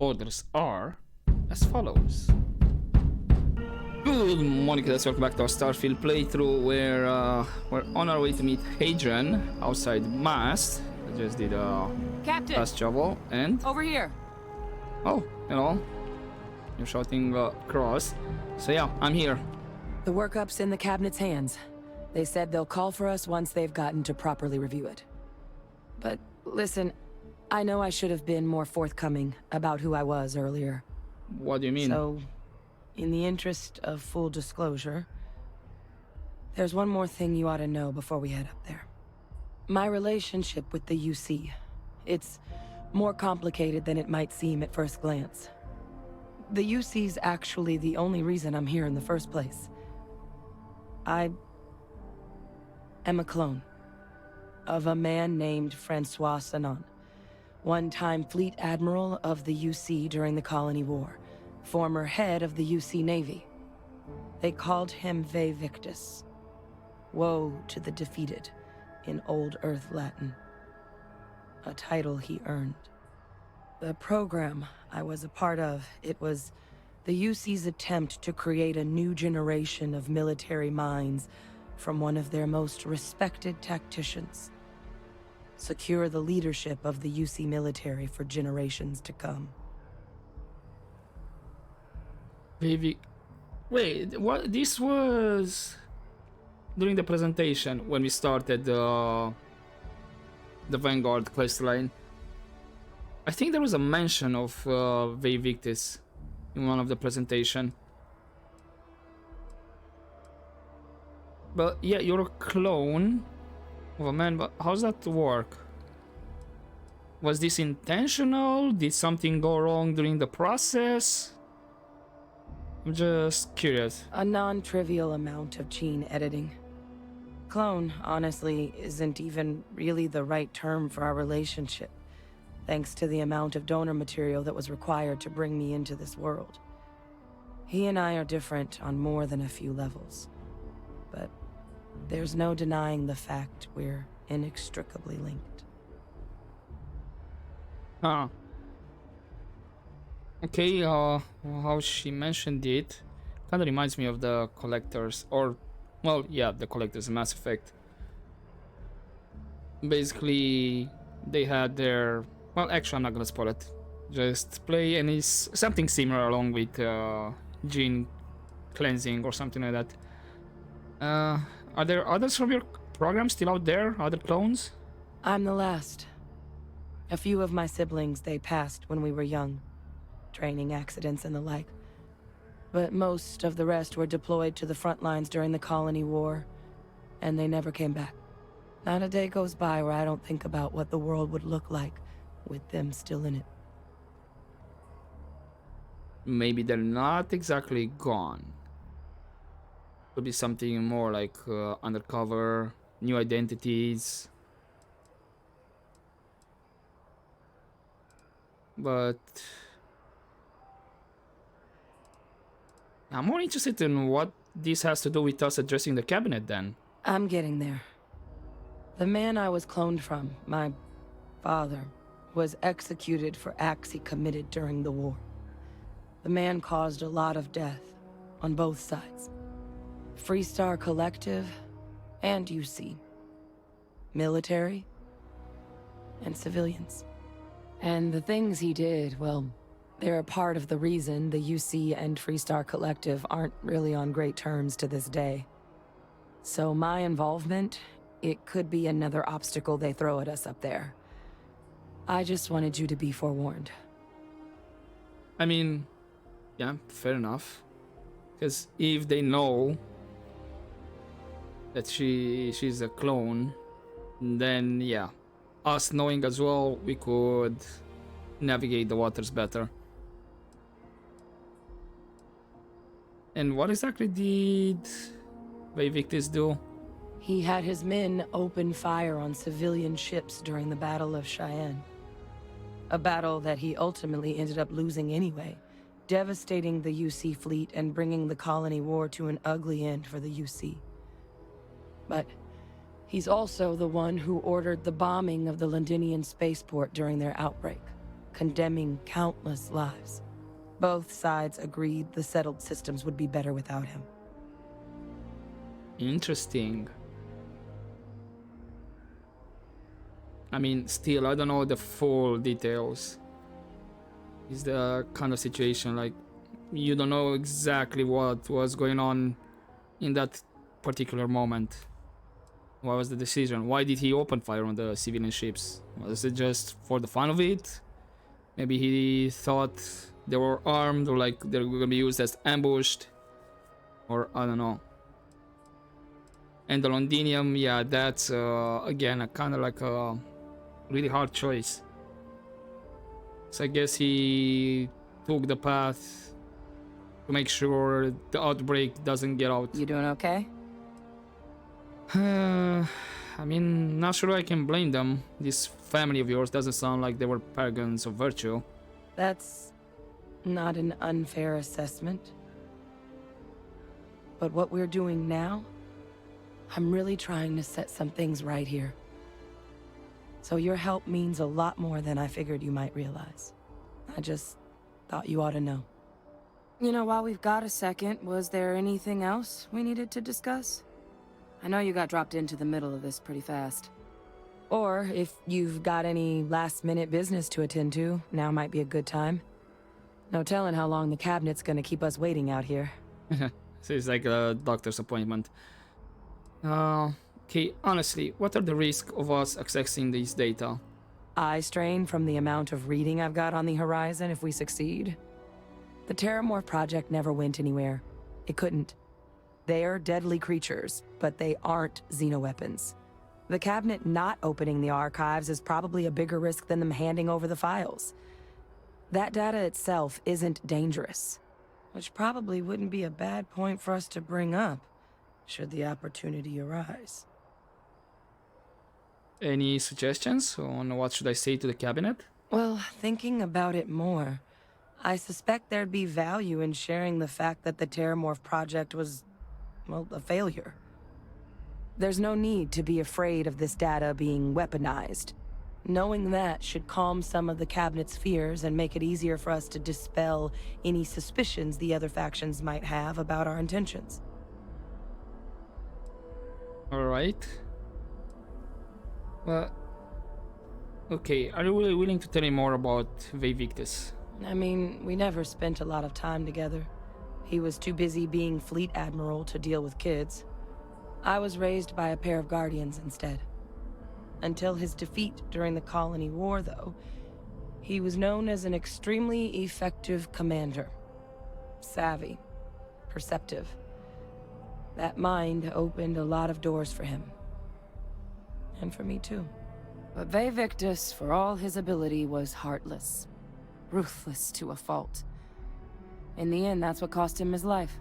orders are as follows. Good morning, guys. Welcome back to our Starfield playthrough where we're on our way to meet Hadrian outside Mast. I just did a fast travel and... Over here! Oh, hello. You're shouting across. So yeah, I'm here. The workup's in the cabinet's hands. They said they'll call for us once they've gotten to properly review it. But listen, I know I should have been more forthcoming about who I was earlier. What do you mean? So, in the interest of full disclosure, there's one more thing you ought to know before we head up there. My relationship with the UC. It's more complicated than it might seem at first glance. The UC's actually the only reason I'm here in the first place. I am a clone of a man named Francois Sanon, one-time fleet admiral of the UC during the Colony War, former head of the UC Navy. They called him Vae Victis, woe to the defeated, in Old Earth Latin, a title he earned. The program I was a part of, it was the UC's attempt to create a new generation of military minds from one of their most respected tacticians. Secure the leadership of the UC military for generations to come. Baby, wait, what? This was during the presentation when we started the Vanguard quest line. I think there was a mention of Vae Victis in one of the presentation. But yeah, you're a clone of a man, but how's that work? Was this intentional? Did something go wrong during the process? I'm just curious. A non-trivial amount of gene editing. Clone, honestly, isn't even really the right term for our relationship, thanks to the amount of donor material that was required to bring me into this world. He and I are different on more than a few levels, but there's no denying the fact we're inextricably linked. Huh. Okay, how she mentioned it kind of reminds me of the Collectors, or, well, yeah, the Collectors in Mass Effect. Basically, they had their... Well, actually, I'm not gonna spoil it. Just play and it's something similar along with gene cleansing or something like that. Are there others from your program still out there? Other clones? I'm the last. A few of my siblings, they passed when we were young. Training accidents and the like. But most of the rest were deployed to the front lines during the Colony War, and they never came back. Not a day goes by where I don't think about what the world would look like with them still in it. Maybe they're not exactly gone. Could be something more like undercover, new identities. But I'm more interested in what this has to do with us addressing the cabinet then. I'm getting there. The man I was cloned from, my father, was executed for acts he committed during the war. The man caused a lot of death on both sides. Freestar Collective and UC. Military and civilians. And the things he did, well, they're a part of the reason the UC and Freestar Collective aren't really on great terms to this day. So my involvement, it could be another obstacle they throw at us up there. I just wanted you to be forewarned. I mean, yeah, fair enough. Because if they know that she's a clone, then yeah, us knowing as well, we could navigate the waters better. And what exactly did Vae Victis do? He had his men open fire on civilian ships during the Battle of Cheyenne. A battle that he ultimately ended up losing anyway, devastating the UC fleet and bringing the Colony War to an ugly end for the UC. But he's also the one who ordered the bombing of the Londinian spaceport during their outbreak. condemning countless lives. Both sides agreed the settled systems would be better without him. Interesting. I mean, still, I don't know the full details. It's the kind of situation like you don't know exactly what was going on in that particular moment. What was the decision? Why did he open fire on the civilian ships? Was it just for the fun of it? Maybe he thought they were armed, or like they were gonna be used as ambushed, or I don't know. And the Londinium, yeah, that's again a kind of like a really hard choice. So I guess he took the path to make sure the outbreak doesn't get out. You doing okay? I mean, not sure I can blame them. This family of yours doesn't sound like they were paragons of virtue. That's not an unfair assessment. But what we're doing now, I'm really trying to set some things right here. So your help means a lot more than I figured you might realize. I just thought you ought to know. You know, while we've got a second, was there anything else we needed to discuss? I know you got dropped into the middle of this pretty fast. Or if you've got any last-minute business to attend to, now might be a good time. No telling how long the cabinet's gonna keep us waiting out here. So it's like a doctor's appointment. Okay, honestly, what are the risks of us accessing these data? Eye strain from the amount of reading I've got on the horizon if we succeed. The Terramorph project never went anywhere. It couldn't. They're deadly creatures, but they aren't xenoweapons. The cabinet not opening the archives is probably a bigger risk than them handing over the files. That data itself isn't dangerous, which probably wouldn't be a bad point for us to bring up, should the opportunity arise. Any suggestions on what should I say to the cabinet? Well, thinking about it more, I suspect there'd be value in sharing the fact that the Terramorph project was, well, a failure. There's no need to be afraid of this data being weaponized. Knowing that should calm some of the cabinet's fears and make it easier for us to dispel any suspicions the other factions might have about our intentions. Alright. Well, okay, are you really willing to tell me more about Eyewitness? I mean, we never spent a lot of time together. He was too busy being fleet admiral to deal with kids. I was raised by a pair of guardians instead. Until his defeat during the Colony War, though, he was known as an extremely effective commander. Savvy, perceptive. That mind opened a lot of doors for him. And for me, too. But Eyewitness, for all his ability, was heartless. Ruthless to a fault. In the end, that's what cost him his life.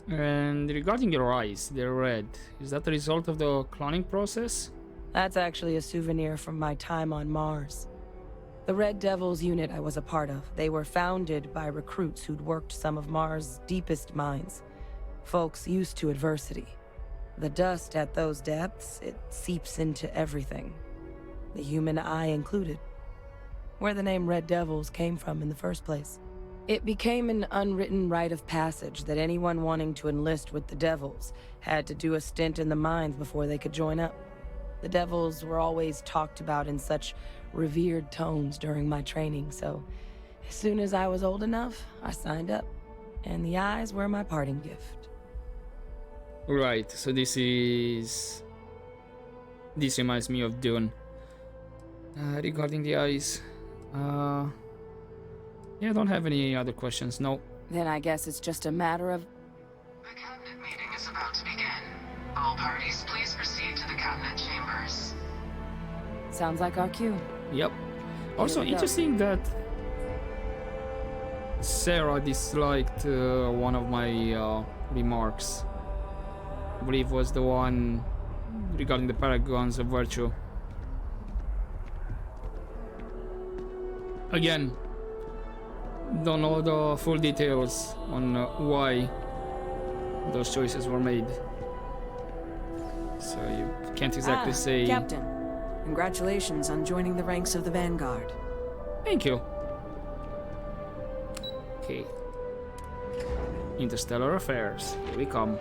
And regarding your eyes, they're red. Is that the result of the cloning process? That's actually a souvenir from my time on Mars. The Red Devils unit I was a part of, they were founded by recruits who'd worked some of Mars' deepest mines. Folks used to adversity. The dust at those depths, it seeps into everything. The human eye included. Where the name Red Devils came from in the first place. It became an unwritten rite of passage that anyone wanting to enlist with the Devils had to do a stint in the mines before they could join up. The Devils were always talked about in such revered tones during my training, so as soon as I was old enough, I signed up. And the eyes were my parting gift. Right, so this reminds me of Dune. Regarding the eyes, yeah, I don't have any other questions, no. Then I guess it's just a matter of... The cabinet meeting is about to begin. All parties, please proceed to the cabinet chambers. Sounds like our cue. Yep. Also, we go. interesting that Sarah disliked one of my remarks. I believe was the one regarding the paragons of virtue. Again, don't know the full details on why those choices were made, so you can't exactly say. Captain, Congratulations on joining the ranks of the Vanguard. Thank you. Okay. Interstellar Affairs. Here we come.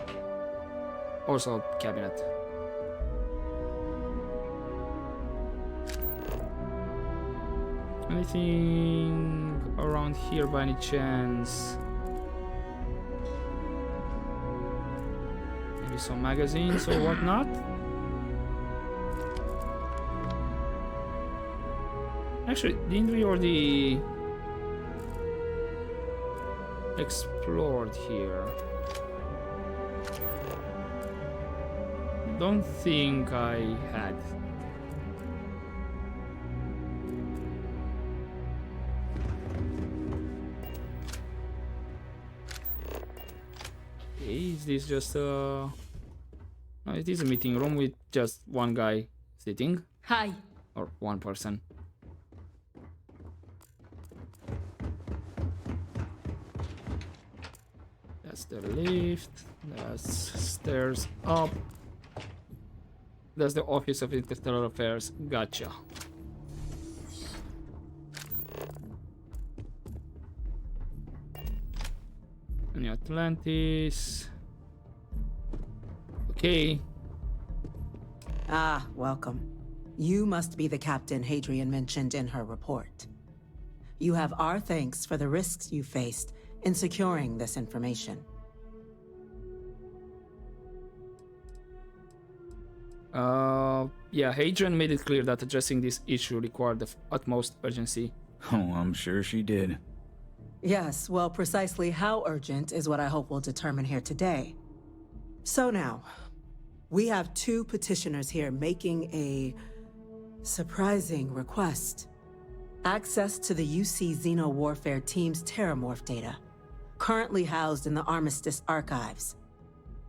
Also, cabinet. Anything around here by any chance? Maybe some magazines or whatnot? Actually, didn't we already explored here? Don't think I had. Okay, is this just a... No, it is a meeting room with just one guy sitting. Hi. Or one person. That's the lift. That's stairs up. That's the Office of Interstellar Affairs. Gotcha. New Atlantis. Okay. Ah, welcome. You must be the captain Hadrian mentioned in her report. You have our thanks for the risks you faced in securing this information. Yeah, Hadrian made it clear that addressing this issue required the utmost urgency. Oh, I'm sure she did. Yes, well, precisely how urgent is what I hope we'll determine here today. So now, we have two petitioners here making a surprising request. Access to the UC Xeno Warfare Team's Terramorph data, currently housed in the Armistice archives.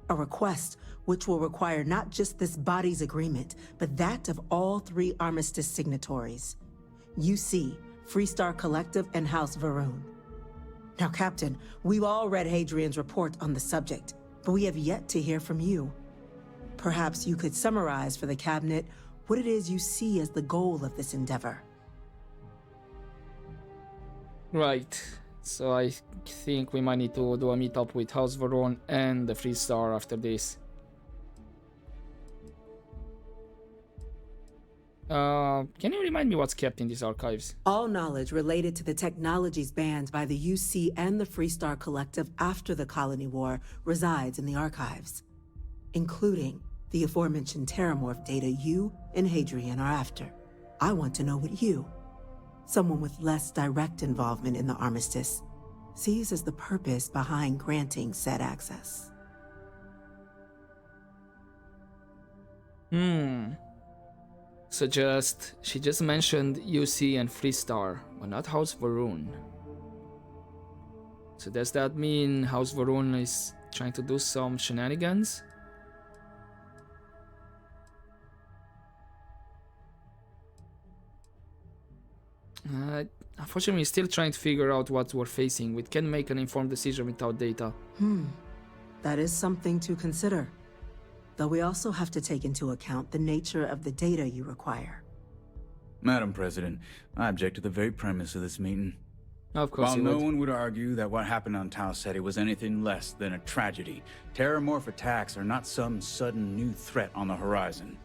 A request which will require not just this body's agreement, but that of all three Armistice signatories. UC, Freestar Collective, and House Varun. Now, Captain, we've all read Hadrian's report on the subject, but we have yet to hear from you. Perhaps you could summarize for the Cabinet what it is you see as the goal of this endeavor. Right. So I think we might need to do a meetup with House Varun and the Freestar after this. Can you remind me what's kept in these archives? All knowledge related to the technologies banned by the UC and the Freestar Collective after the Colony War resides in the archives, including the aforementioned Terramorph data you and Hadrian are after. I want to know what you, someone with less direct involvement in the Armistice, sees as the purpose behind granting said access. So she just mentioned UC and Freestar, but not House Varun. So does that mean House Varun is trying to do some shenanigans? Unfortunately, we're still trying to figure out what we're facing. We can't make an informed decision without data. That is something to consider. Though we also have to take into account the nature of the data you require. Madam President, I object to the very premise of this meeting. Of course While you no would. one would argue that what happened on Tau Ceti was anything less than a tragedy, Terramorph attacks are not some sudden new threat on the horizon.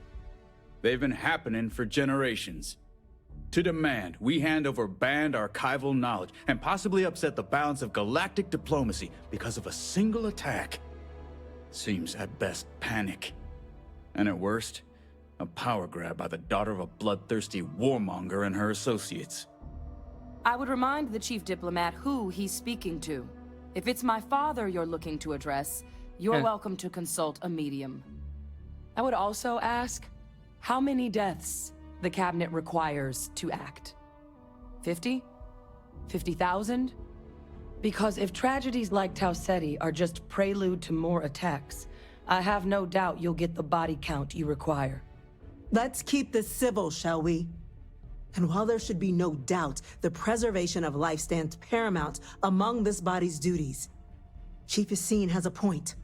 They've been happening for generations. To demand we hand over banned archival knowledge and possibly upset the balance of galactic diplomacy because of a single attack seems at best panic. And at worst, a power grab by the daughter of a bloodthirsty warmonger and her associates. I would remind the chief diplomat who he's speaking to. If it's my father you're looking to address, you're welcome to consult a medium. I would also ask, how many deaths the cabinet requires to act? 50? 50,000? Because if tragedies like Tau Ceti are just prelude to more attacks, I have no doubt you'll get the body count you require. Let's keep this civil, shall we? And while there should be no doubt the preservation of life stands paramount among this body's duties, Chief Yassine has a point.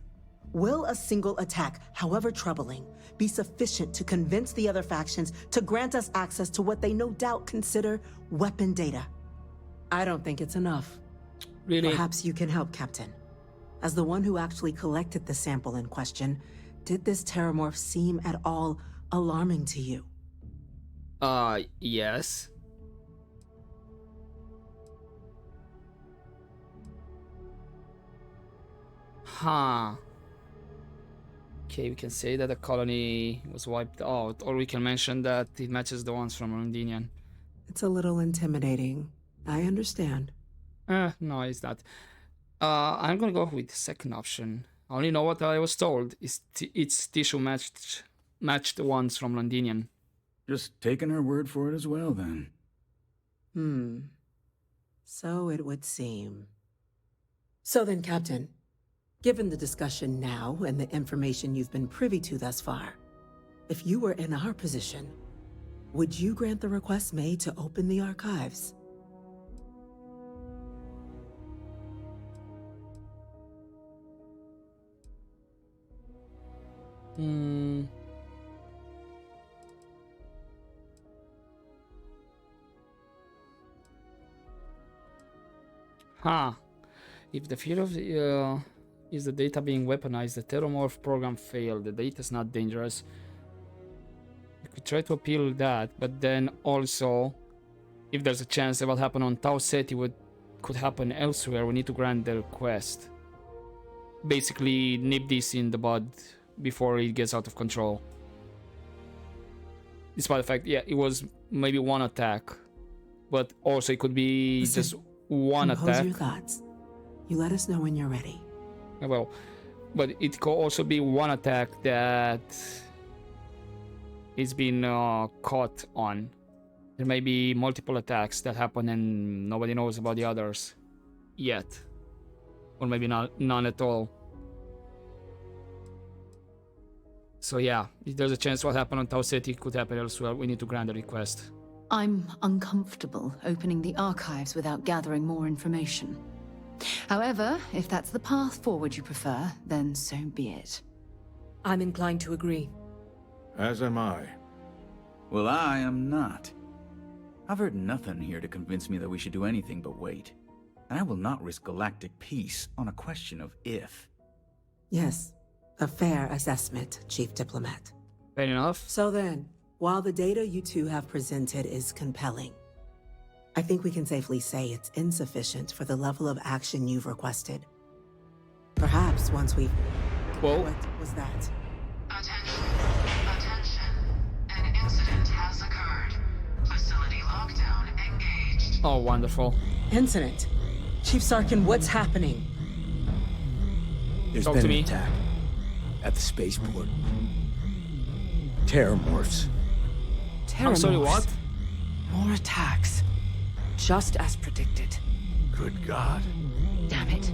Will a single attack, however troubling, be sufficient to convince the other factions to grant us access to what they no doubt consider weapon data. I don't think it's enough. Really? Perhaps you can help, Captain. As the one who actually collected the sample in question, did this terramorph seem at all alarming to you? Yes. Huh. Okay, we can say that the colony was wiped out, or we can mention that it matches the ones from Londinian. It's a little intimidating. I understand. No, it's not. I'm gonna go with the second option. I only know what I was told. It's tissue matched the ones from Londinian. Just taking her word for it as well, then. So it would seem. So then, Captain, given the discussion now and the information you've been privy to thus far, if you were in our position, would you grant the request made to open the archives? If the fear of the, is the data being weaponized, the Terramorph program failed. The data is not dangerous. We could try to appeal that, but then also, if there's a chance that what happened on Tau Ceti could happen elsewhere, we need to grant the request. Basically, nip this in the bud before it gets out of control. Despite the fact, yeah, it was maybe one attack, but also it could be just one compose attack. your thoughts. You let us know when you're ready. Well, but it could also be one attack that it's been caught on. There may be multiple attacks that happen and nobody knows about the others yet, or maybe none at all. So yeah, if there's a chance what happened on Tau Ceti could happen elsewhere, we need to grant the request. I'm uncomfortable opening the archives without gathering more information. However, if that's the path forward you prefer, then so be it. I'm inclined to agree. As am I. Well, I am not. I've heard nothing here to convince me that we should do anything but wait. And I will not risk galactic peace on a question of if. Yes, a fair assessment, Chief Diplomat. Fair enough. So then, while the data you two have presented is compelling, I think we can safely say it's insufficient for the level of action you've requested. Perhaps once we've... Whoa. What was that? Attention. Attention. An incident has occurred. Facility lockdown engaged. Oh, wonderful. Incident. Chief Sarkin, what's happening? There's Talk been to an me. attack at the spaceport. Terramorphs. I'm sorry, what? More attacks. Just as predicted. Good God. Damn it.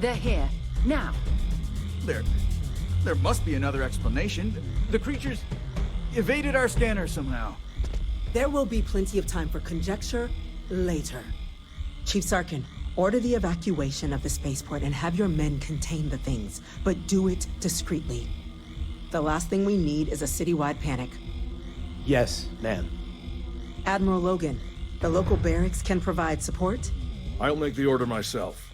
They're here. Now. There must be another explanation. The creatures evaded our scanner somehow. There will be plenty of time for conjecture later. Chief Sarkin, order the evacuation of the spaceport and have your men contain the things, but do it discreetly. The last thing we need is a citywide panic. Yes, ma'am. Admiral Logan, the local barracks can provide support? I'll make the order myself.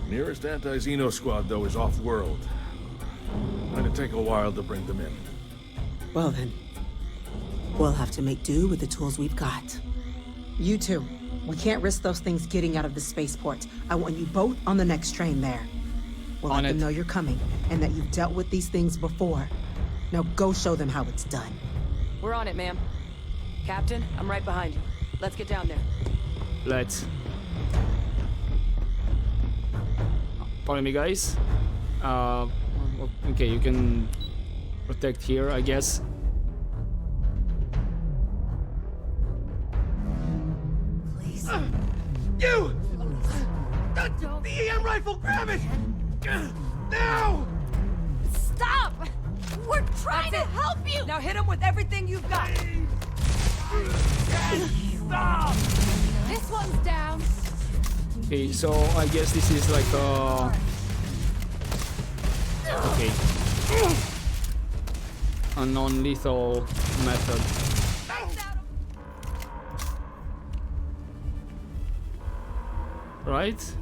Nearest anti-Xeno squad, though, is off-world. Gonna take a while to bring them in. Well then, we'll have to make do with the tools we've got. You two, we can't risk those things getting out of the spaceport. I want you both on the next train there. We'll On let them it. know you're coming and that you've dealt with these things before. Now go show them how it's done. We're on it, ma'am. Captain, I'm right behind you. Let's get down there. Let's. Pardon me, guys. Okay, you can protect here, I guess. Please. You! The EM rifle, grab it! Now! Stop! We're trying to help you! Now hit him with everything you've got. Stop! This one's down. Okay, so I guess this is like okay. a non-lethal method. Right?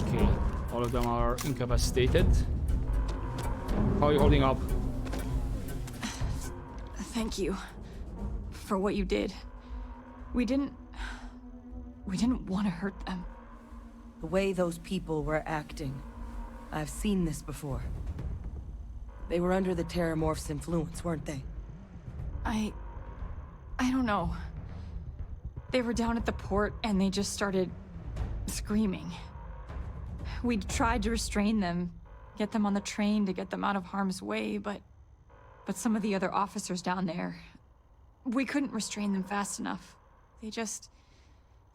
Okay, all of them are incapacitated. How are you holding up? Thank you for what you did. We didn't want to hurt them. The way those people were acting, I've seen this before. They were under the Terramorph's influence, weren't they? I don't know. They were down at the port and they just started screaming. We tried to restrain them, get them on the train to get them out of harm's way, but some of the other officers down there, we couldn't restrain them fast enough. They just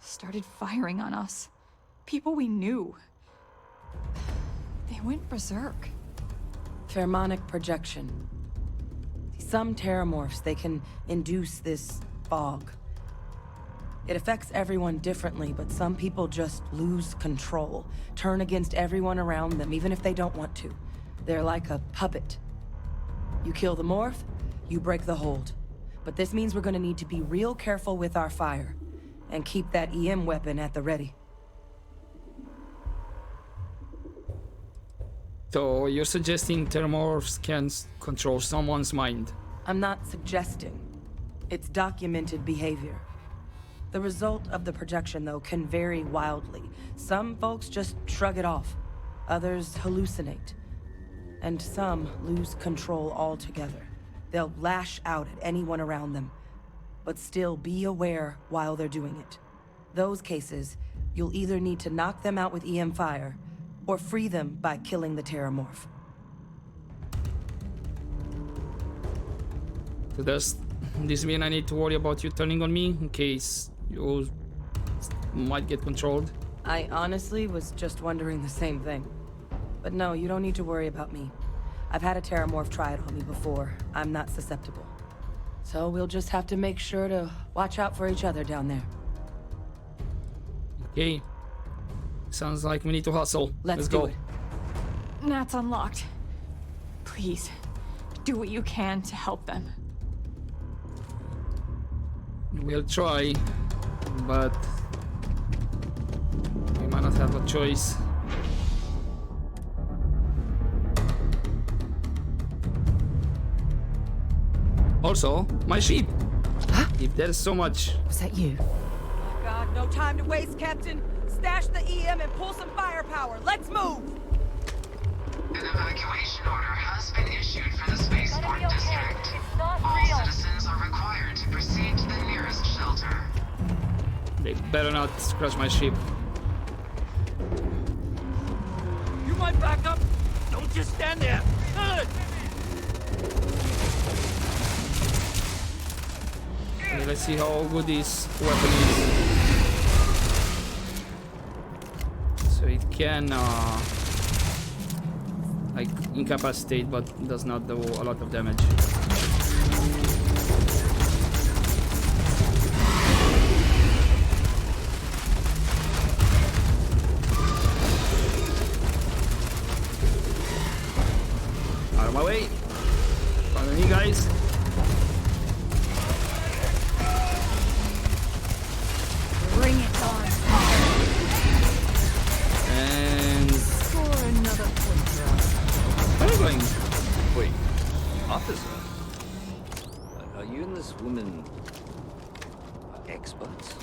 started firing on us. People we knew. They went berserk. Pheromonic projection. Some Terramorphs, they can induce this fog. It affects everyone differently, but some people just lose control, turn against everyone around them, even if they don't want to. They're like a puppet. You kill the morph, you break the hold. But this means we're gonna need to be real careful with our fire, and keep that EM weapon at the ready. So you're suggesting Terramorphs can control someone's mind? I'm not suggesting. It's documented behavior. The result of the projection, though, can vary wildly. Some folks just shrug it off. Others hallucinate. And some lose control altogether. They'll lash out at anyone around them, but still be aware while they're doing it. Those cases, you'll either need to knock them out with EM fire, or free them by killing the Terramorph. So does this mean I need to worry about you turning on me in case you might get controlled? I honestly was just wondering the same thing. But no, you don't need to worry about me. I've had a Terramorph try it on me before. I'm not susceptible. So we'll just have to make sure to watch out for each other down there. Okay. Sounds like we need to hustle. Let's go. do it. Nat's unlocked. Please, do what you can to help them. We'll try, but we might not have a choice. Also, my sheep. Huh? If there's so much. Was that you? Oh God, no time to waste, Captain. Stash the EM and pull some firepower. Let's move! An evacuation order has been issued for the spaceport district. All citizens are required to proceed to the nearest shelter. They better not crush my ship. You might back up. Don't just stand there. Good. Okay, let's see how good this weapon is. So it can like incapacitate, but does not do a lot of damage. Out of my way! Follow me, guys. Bring it on. And Score another point for us. where are we going? Wait, officer? Are you and this woman experts?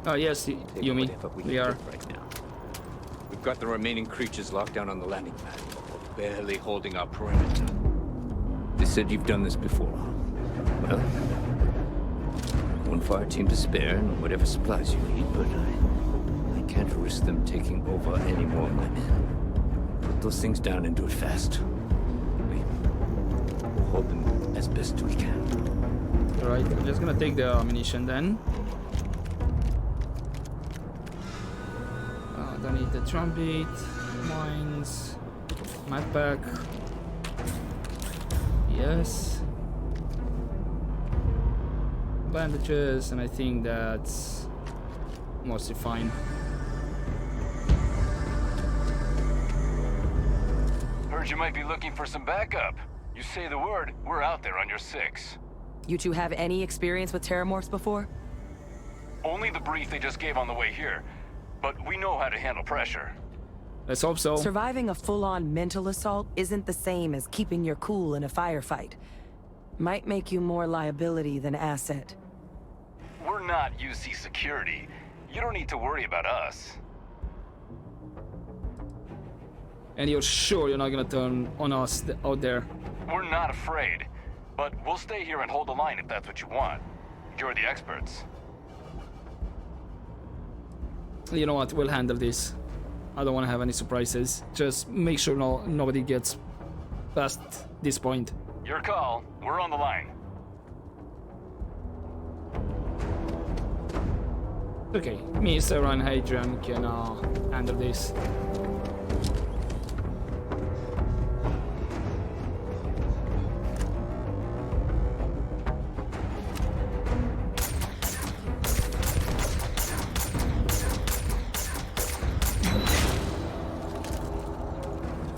Oh yes, Yumi. We are. Right now. We've got the remaining creatures locked down on the landing pad. We're barely holding our perimeter. They said you've done this before. Well, one fire team to spare and whatever supplies you need, but I can't risk them taking over any more of my men. Put those things down and do it fast. We'll hold them as best we can. Alright, I'm just gonna take the ammunition then. Don't need the trumpet, mines, map pack. Yes. bandages, and I think that's mostly fine. Heard you might be looking for some backup. You say the word, we're out there on your 6. You two have any experience with terramorphs before? Only the brief they just gave on the way here, but we know how to handle pressure. Let's hope so. Surviving a full-on mental assault isn't the same as keeping your cool in a firefight. Might make you more liability than asset. We're not UC security. You don't need to worry about us. And you're sure you're not gonna turn on us out there? We're not afraid, but we'll stay here and hold the line if that's what you want. You're the experts. You know what? We'll handle this. I don't want to have any surprises. Just make sure nobody gets past this point. Your call. We're on the line. Okay, me, Sarah, and Hadrian can handle this.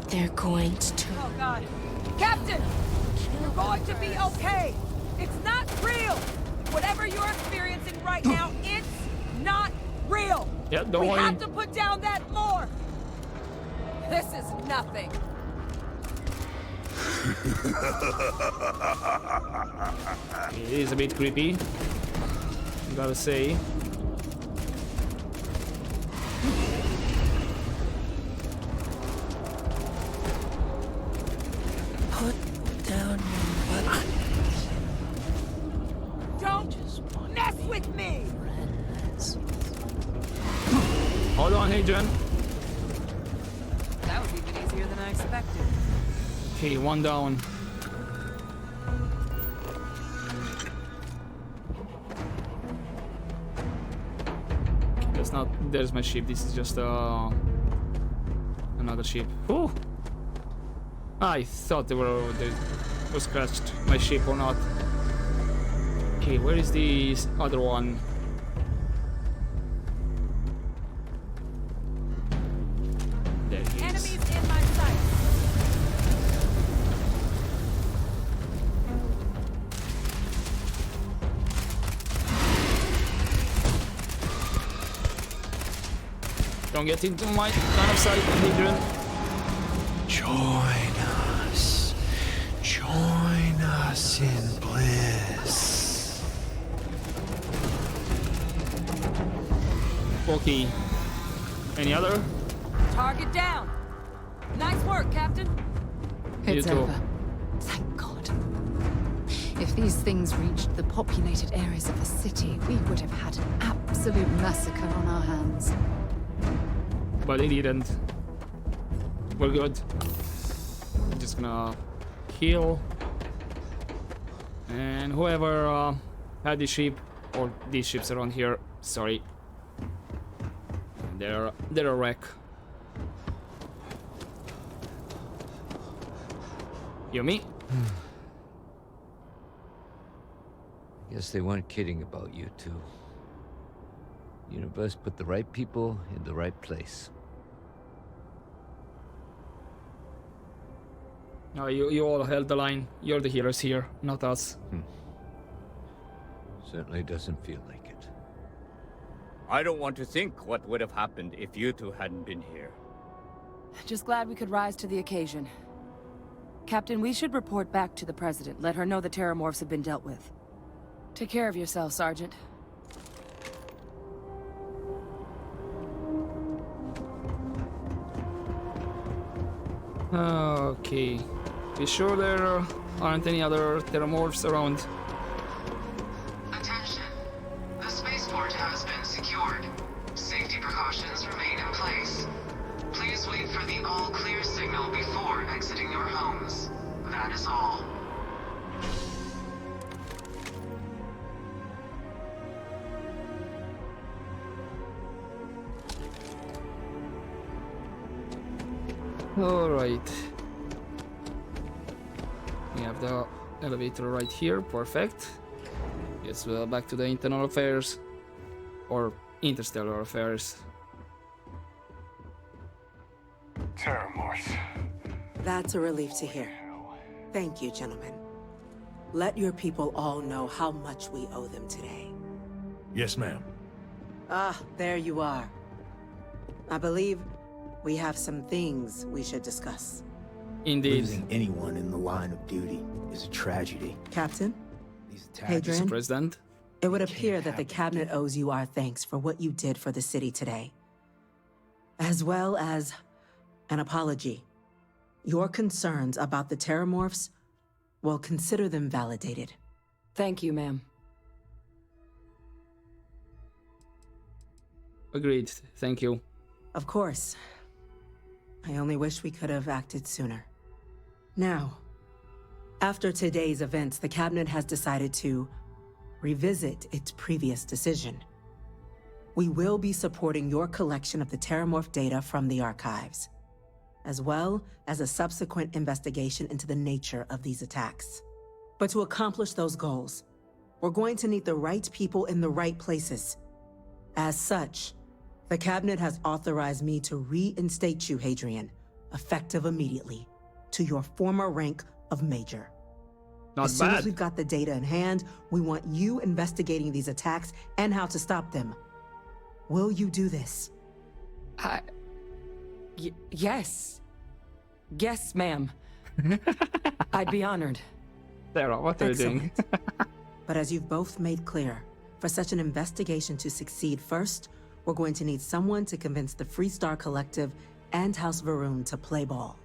They're going to... Oh, God. Captain! You're going to be okay! It's not real! Whatever you're experiencing right now, it's not real! Yeah, don't worry. We have to put down that lore! This is nothing. It is a bit creepy, gotta say. Put down your weapons. Don't mess with me! Hold on, Hadrian. That was even easier than I expected. Okay, one down. That's not. There's my ship. This is just another ship. Ooh. I thought they were scratched my ship or not. Okay, where is the other one? There he is. Enemies in my sight! Don't get into my line of sight, Hadrian. Join us. Join us in bliss. Okay. Any other? Target down! Nice work, Captain. It's You too. over. Thank God. If these things reached the populated areas of the city, we would have had an absolute massacre on our hands. But it didn't. We're good. I'm just gonna heal. And whoever had this ship, or these ships around here, sorry. They're a wreck. You me? Guess they weren't kidding about you two. Universe put the right people in the right place. No, you all held the line. You're the heroes here, not us. Certainly doesn't feel like it. I don't want to think what would have happened if you two hadn't been here. Just glad we could rise to the occasion. Captain, we should report back to the President. Let her know the terramorphs have been dealt with. Take care of yourself, Sergeant. Okay. Be sure there aren't any other terramorphs around. Attention. The spaceport has been secured. Safety precautions remain in place. Please wait for the all-clear signal before exiting your homes. That is all. Alright. We have the elevator right here, perfect. Yes, back to the internal affairs. Or interstellar affairs. Terramorphs. That's a relief to hear. Thank you, gentlemen. Let your people all know how much we owe them today. Yes, ma'am. Ah, there you are. I believe we have some things we should discuss. Indeed. Losing anyone in the line of duty is a tragedy. Captain? Mr. Hadrian? President? It would appear that the Cabinet owes you our thanks for what you did for the city today. As well as an apology. Your concerns about the Terramorphs, well, consider them validated. Thank you, ma'am. Agreed. Thank you. Of course. I only wish we could have acted sooner. Now, after today's events, the Cabinet has decided to revisit its previous decision. We will be supporting your collection of the Terramorph data from the archives, as well as a subsequent investigation into the nature of these attacks. But to accomplish those goals, we're going to need the right people in the right places. As such, the Cabinet has authorized me to reinstate you, Hadrian, effective immediately, to your former rank of Major. Not as soon bad. as we've got the data in hand, we want you investigating these attacks and how to stop them. Will you do this? Yes. Yes, ma'am. I'd be honored. Sarah, what are you doing? But as you've both made clear, for such an investigation to succeed, first, we're going to need someone to convince the Freestar Collective and House Varun to play ball.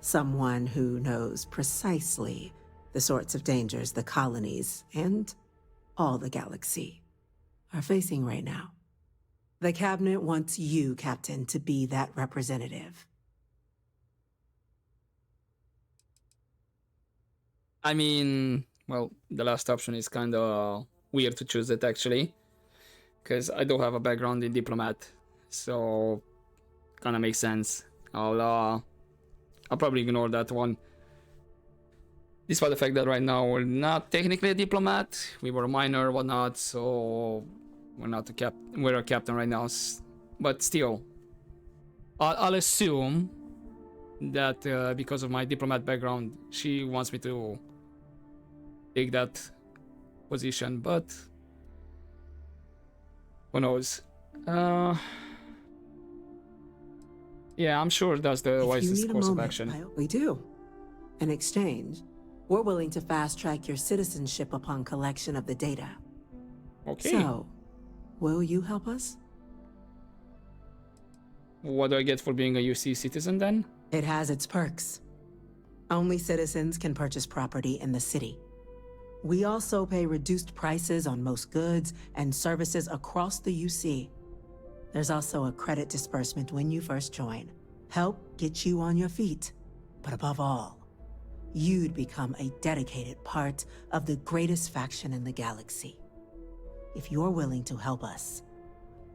Someone who knows precisely the sorts of dangers the colonies and all the galaxy are facing right now. The Cabinet wants you, Captain, to be that representative. I mean, well, the last option is kind of weird to choose it, actually. Because I do have a background in diplomat, so kind of makes sense. I'll probably ignore that one. Despite the fact that right now we're not technically a diplomat, we were a minor, whatnot, so we're not we're a captain right now. But still, I'll assume that because of my diplomat background, she wants me to take that position, but who knows? Yeah, I'm sure that's the wisest course of action. We do. In exchange, we're willing to fast-track your citizenship upon collection of the data. Okay. So, will you help us? What do I get for being a UC citizen then? It has its perks. Only citizens can purchase property in the city. We also pay reduced prices on most goods and services across the UC. There's also a credit disbursement when you first join. Help get you on your feet. But above all, you'd become a dedicated part of the greatest faction in the galaxy. If you're willing to help us,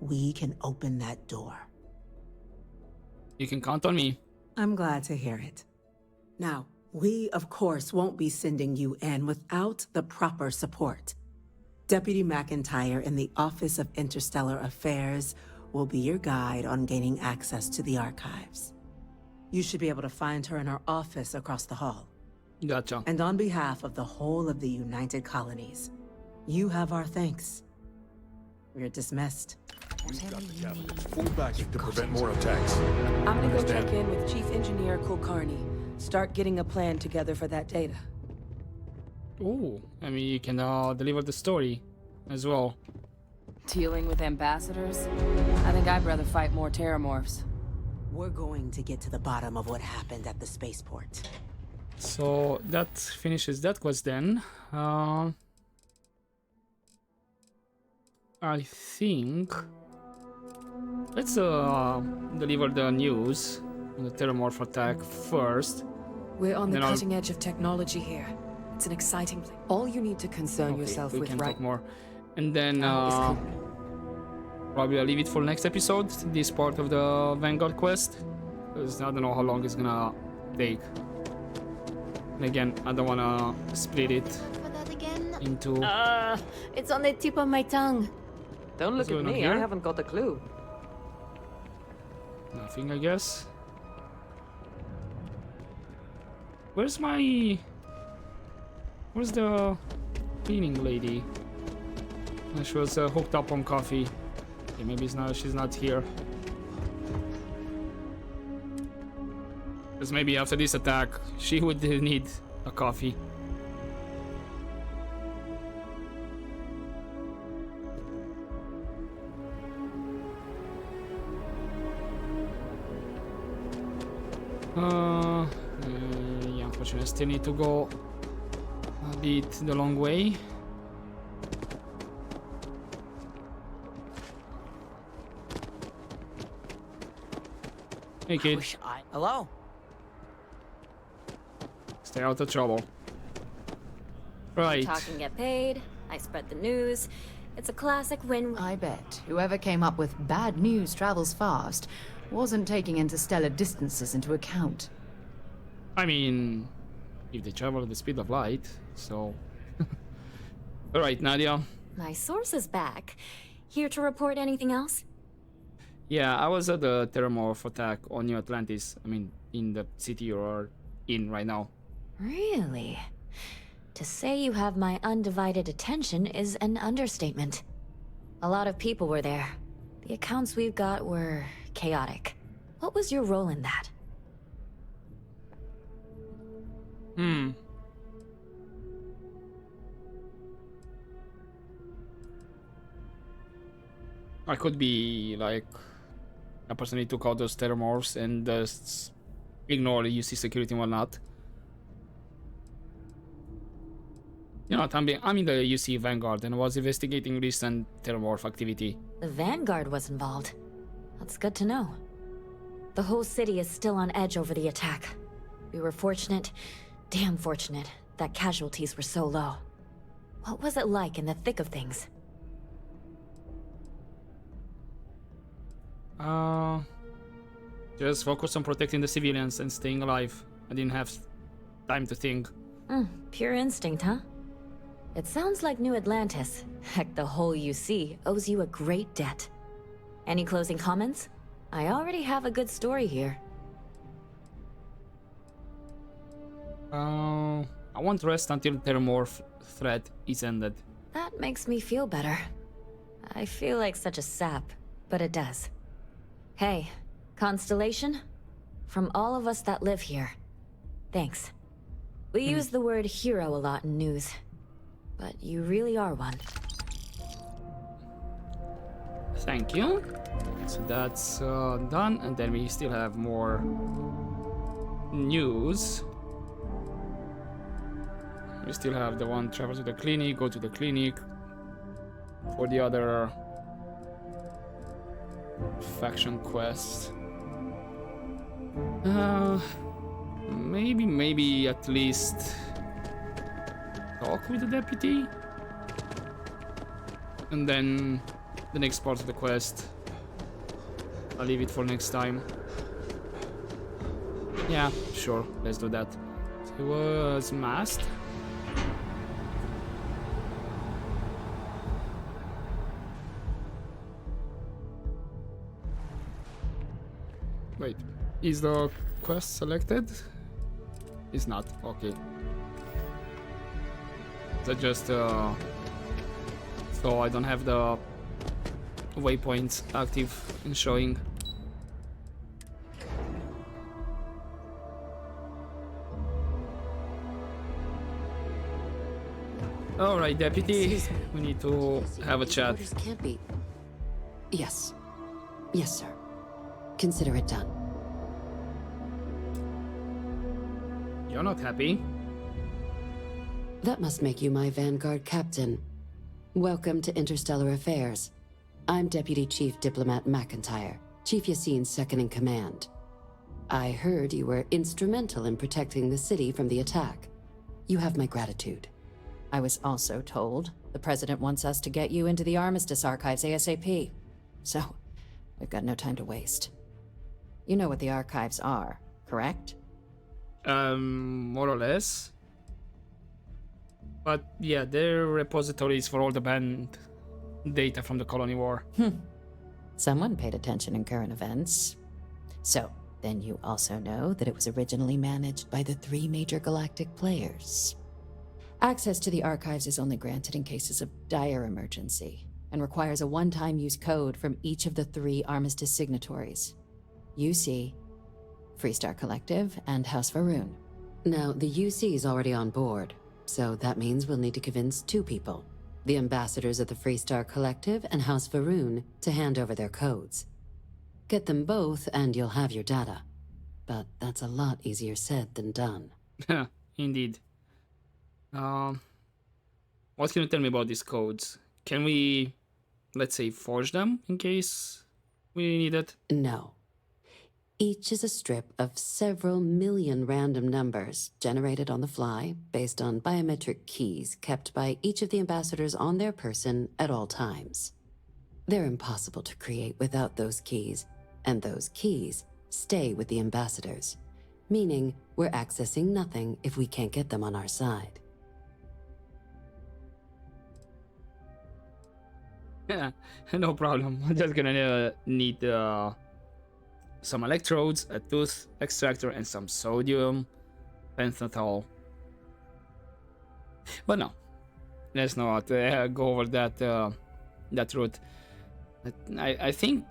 we can open that door. You can count on me. I'm glad to hear it. Now, we, of course, won't be sending you in without the proper support. Deputy McIntyre in the Office of Interstellar Affairs will be your guide on gaining access to the archives. You should be able to find her in her office across the hall. Gotcha. And on behalf of the whole of the United Colonies, you have our thanks. We're dismissed. We've got the Captain's full backing to prevent more attacks. I'm gonna go check in with Chief Engineer Kulkarni. Start getting a plan together for that data. Ooh, I mean, you can deliver the story as well. Dealing with ambassadors? I think I'd rather fight more Terramorphs. We're going to get to the bottom of what happened at the spaceport. So that finishes that quest then. I think let's deliver the news on the Terramorph attack first. We're on the Then cutting edge of technology here. It's an exciting place. All you need to concern yourself we with can right talk more, and then now probably I'll leave it for next episode. This part of the Vanguard quest, because I don't know how long it's gonna take. And again, I don't wanna split it. For that again, into... It's on the tip of my tongue. Don't look What's at going on me, here? I haven't got a clue. Nothing, I guess. Where's the cleaning lady? She was hooked up on coffee. Okay, maybe she's not here. Because maybe after this attack, she would need a coffee. Yeah, unfortunately, I still need to go a bit the long way. Hey, kid. Hello? Stay out of trouble. Right. Talk and get paid. I spread the news. It's a classic win. I bet whoever came up with bad news travels fast wasn't taking interstellar distances into account. I mean, if they travel at the speed of light, so... Alright, Nadia. My source is back. Here to report anything else? Yeah, I was at the Terramorph attack on New Atlantis. I mean, in the city you're in right now. Really? To say you have my undivided attention is an understatement. A lot of people were there. The accounts we've got were chaotic. What was your role in that? I could be like a person who took out those Terramorphs and just ignore the UC security and whatnot. You know what, I'm in the UC Vanguard and was investigating recent Terramorph activity. The Vanguard was involved. That's good to know. The whole city is still on edge over the attack. We were fortunate, damn fortunate, that casualties were so low. What was it like in the thick of things? Just focus on protecting the civilians and staying alive. I didn't have time to think. Pure instinct, huh? It sounds like New Atlantis, heck, the whole UC, owes you a great debt. Any closing comments? I already have a good story here. I won't rest until the Terramorph threat is ended. That makes me feel better. I feel like such a sap, but it does. Hey, Constellation? From all of us that live here, thanks. We use the word hero a lot in news, but you really are one. Thank you. So that's done, and then we still have more news. We still have the one travel to the clinic, go to the clinic. For the other faction quest. Maybe at least talk with the deputy. And then the next part of the quest, I'll leave it for next time. Yeah, sure, let's do that. He was masked. Wait, is the quest selected? It's not, okay. That just so I don't have the waypoints active and showing. Alright, deputy, we need to have a chat. Orders can't be. Yes. Yes, sir. Consider it done. You're not happy? That must make you my Vanguard captain. Welcome to Interstellar Affairs. I'm Deputy Chief Diplomat McIntyre, Chief Yassine's second-in-command. I heard you were instrumental in protecting the city from the attack. You have my gratitude. I was also told the President wants us to get you into the Armistice archives ASAP. So, we've got no time to waste. You know what the archives are, correct? More or less. But yeah, they're repositories for all the banned data from the Colony War. Someone paid attention in current events. So, then you also know that it was originally managed by the 3 major galactic players. Access to the archives is only granted in cases of dire emergency, and requires a one-time use code from each of the 3 Armistice signatories. UC, Freestar Collective, and House Varun. Now, the UC is already on board, so that means we'll need to convince 2 people. The ambassadors of the Freestar Collective and House Varun to hand over their codes. Get them both and you'll have your data. But that's a lot easier said than done. Indeed. What can you tell me about these codes? Can we, let's say, forge them in case we need it? No. Each is a strip of several million random numbers generated on the fly based on biometric keys kept by each of the ambassadors on their person at all times. They're impossible to create without those keys, and those keys stay with the ambassadors, meaning we're accessing nothing if we can't get them on our side. Yeah, no problem. I'm just gonna need some electrodes, a tooth extractor, and some sodium pentothal. But no, let's not go over that route. I think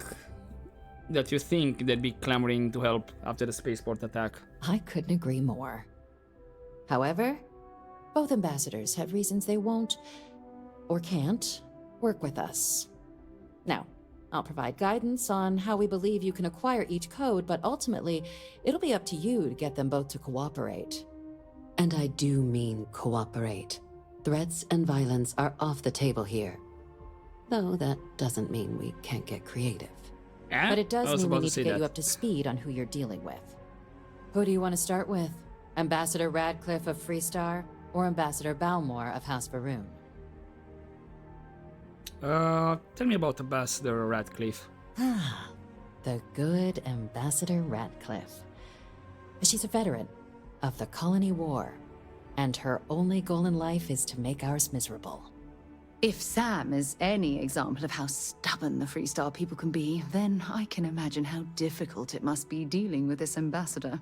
that you think they'd be clamoring to help after the spaceport attack. I couldn't agree more. However, both ambassadors have reasons they won't, or can't, work with us. Now, I'll provide guidance on how we believe you can acquire each code, but ultimately, it'll be up to you to get them both to cooperate. And I do mean cooperate. Threats and violence are off the table here. Though that doesn't mean we can't get creative. But it does mean we need to get you up to speed on who you're dealing with. Who do you want to start with? Ambassador Radcliffe of Freestar, or Ambassador Balmore of House Varun? Tell me about Ambassador Radcliffe. The good Ambassador Radcliffe. She's a veteran of the Colony War, and her only goal in life is to make ours miserable. If Sam is any example of how stubborn the Freestar people can be, then I can imagine how difficult it must be dealing with this ambassador.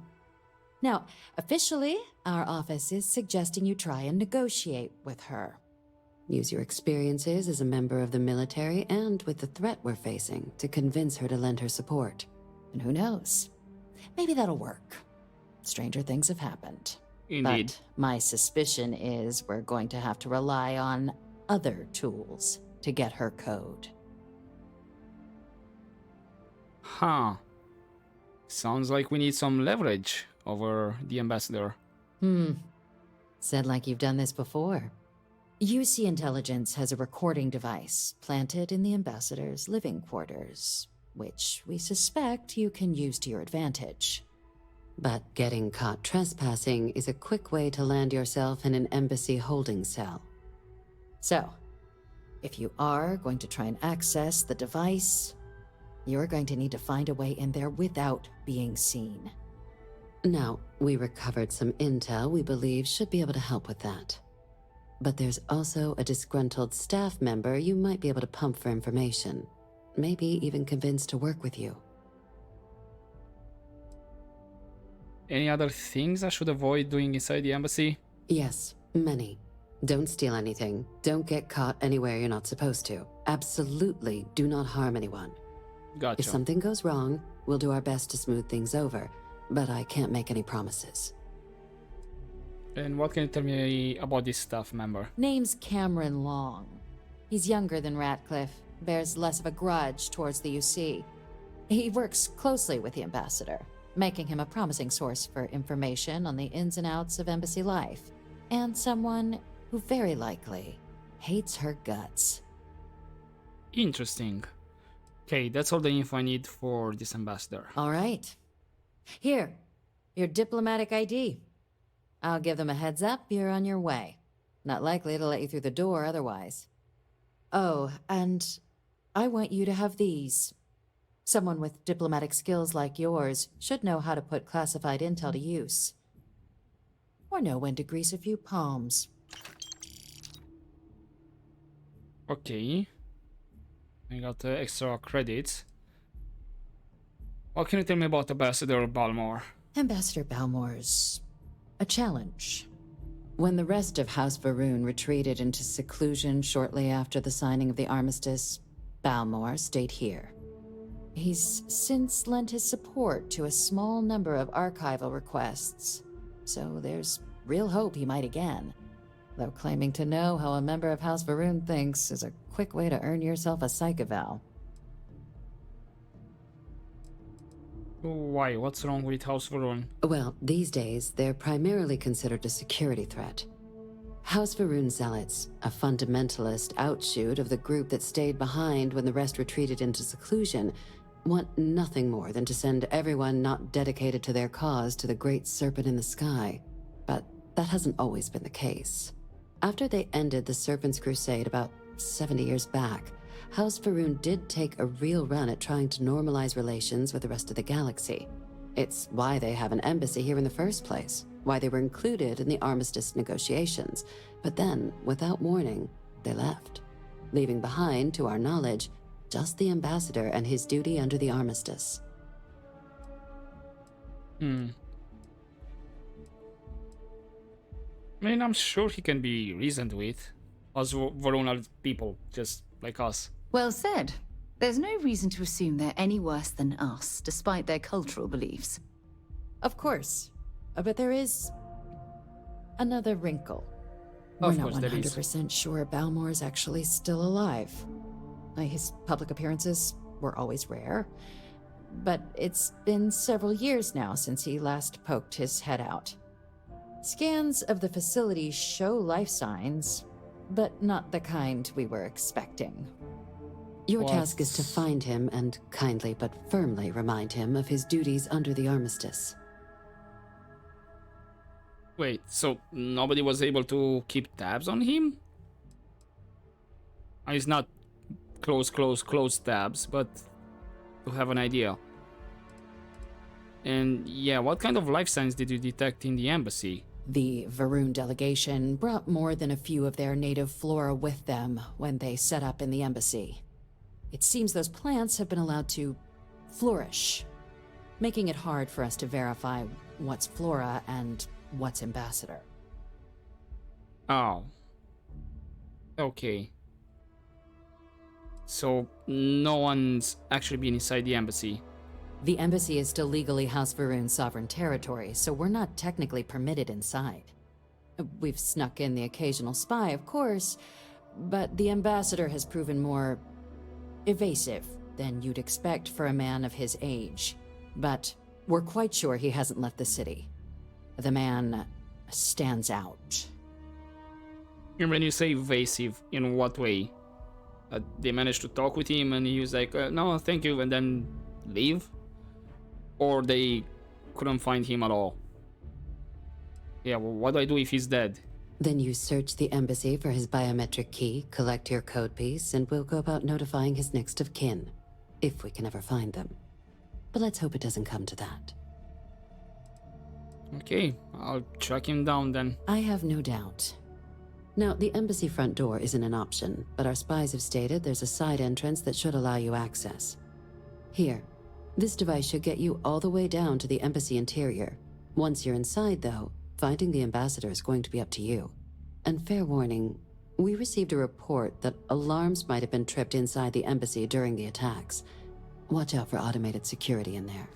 Now, officially, our office is suggesting you try and negotiate with her. Use your experiences as a member of the military and with the threat we're facing to convince her to lend her support. And who knows? Maybe that'll work. Stranger things have happened. Indeed. But my suspicion is we're going to have to rely on other tools to get her code. Huh. Sounds like we need some leverage over the ambassador. Said like you've done this before. UC Intelligence has a recording device planted in the ambassador's living quarters, which we suspect you can use to your advantage. But getting caught trespassing is a quick way to land yourself in an embassy holding cell. So, if you are going to try and access the device, you're going to need to find a way in there without being seen. Now, we recovered some intel we believe should be able to help with that. But there's also a disgruntled staff member you might be able to pump for information. Maybe even convince to work with you. Any other things I should avoid doing inside the embassy? Yes, many. Don't steal anything. Don't get caught anywhere you're not supposed to. Absolutely do not harm anyone. Gotcha. If something goes wrong, we'll do our best to smooth things over, but I can't make any promises. And what can you tell me about this staff member? Name's Cameron Long. He's younger than Radcliffe, bears less of a grudge towards the UC. He works closely with the ambassador, making him a promising source for information on the ins and outs of embassy life, and someone who very likely hates her guts. Interesting. Okay, that's all the info I need for this ambassador. All right. Here, your diplomatic ID. I'll give them a heads up you're on your way. Not likely to let you through the door otherwise. Oh, and I want you to have these. Someone with diplomatic skills like yours should know how to put classified intel to use. Or know when to grease a few palms. Okay. I got extra credits. What can you tell me about Ambassador Balmore? Ambassador Balmore's a challenge. When the rest of House Varun retreated into seclusion shortly after the signing of the armistice, Balmore stayed here. He's since lent his support to a small number of archival requests, so there's real hope he might again. Though claiming to know how a member of House Varun thinks is a quick way to earn yourself a psych eval. Why? What's wrong with House Varun? Well, these days, they're primarily considered a security threat. House Varun Zealots, a fundamentalist outshoot of the group that stayed behind when the rest retreated into seclusion, want nothing more than to send everyone not dedicated to their cause to the great serpent in the sky. But that hasn't always been the case. After they ended the Serpent's Crusade about 70 years back, House Varun did take a real run at trying to normalize relations with the rest of the galaxy. It's why they have an embassy here in the first place, why they were included in the armistice negotiations. But then, without warning, they left, leaving behind, to our knowledge, just the ambassador and his duty under the armistice. I mean, I'm sure he can be reasoned with. Us Varun are people, just like us. Well said. There's no reason to assume they're any worse than us, despite their cultural beliefs. Of course. But there is another wrinkle. We're not 100% sure Balmore's actually still alive. His public appearances were always rare, but it's been several years now since he last poked his head out. Scans of the facility show life signs, but not the kind we were expecting. Your task is to find him and kindly but firmly remind him of his duties under the armistice. Wait, so nobody was able to keep tabs on him? It's not close tabs, but to have an idea. And yeah, what kind of life signs did you detect in the embassy? The Varun delegation brought more than a few of their native flora with them when they set up in the embassy. It seems those plants have been allowed to flourish, making it hard for us to verify what's flora and what's ambassador. Oh. Okay. So no one's actually been inside the embassy. The embassy is still legally House Varun's sovereign territory, so we're not technically permitted inside. We've snuck in the occasional spy, of course, but the ambassador has proven more evasive than you'd expect for a man of his age. But we're quite sure he hasn't left the city. The man stands out. And when you say evasive, in what way? They managed to talk with him and he was like, no, thank you, and then leave? Or they couldn't find him at all? Yeah, well, what do I do if he's dead? Then you search the embassy for his biometric key, collect your code piece, and we'll go about notifying his next of kin, if we can ever find them. But let's hope it doesn't come to that. Okay, I'll track him down then. I have no doubt. Now, the embassy front door isn't an option, but our spies have stated there's a side entrance that should allow you access. Here, this device should get you all the way down to the embassy interior. Once you're inside, though, finding the ambassador is going to be up to you. And fair warning, we received a report that alarms might have been tripped inside the embassy during the attacks. Watch out for automated security in there.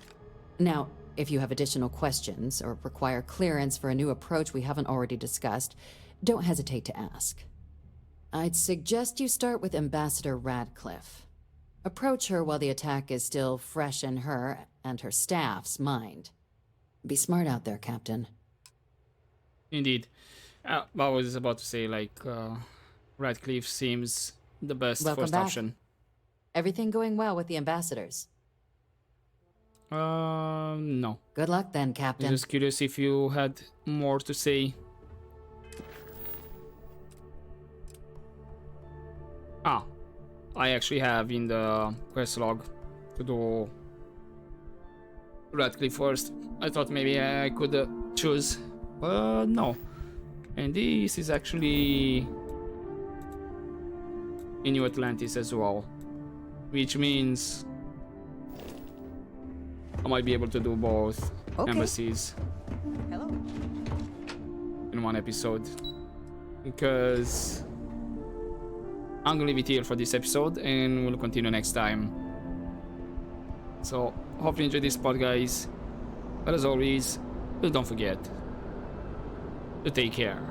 Now, if you have additional questions or require clearance for a new approach we haven't already discussed, don't hesitate to ask. I'd suggest you start with Ambassador Radcliffe. Approach her while the attack is still fresh in her and her staff's mind. Be smart out there, Captain. Indeed. I was about to say, like, Radcliffe seems the best Welcome first back. option. Everything going well with the ambassadors? No. Good luck then, Captain. I'm just curious if you had more to say. Ah, I actually have in the quest log to do Radcliffe first. I thought maybe I could choose, but no. And this is actually in New Atlantis as well, which means I might be able to do both embassies in one episode, because I'm gonna leave it here for this episode and we'll continue next time. So hopefully you enjoyed this pod, guys, but as always, don't forget to take care.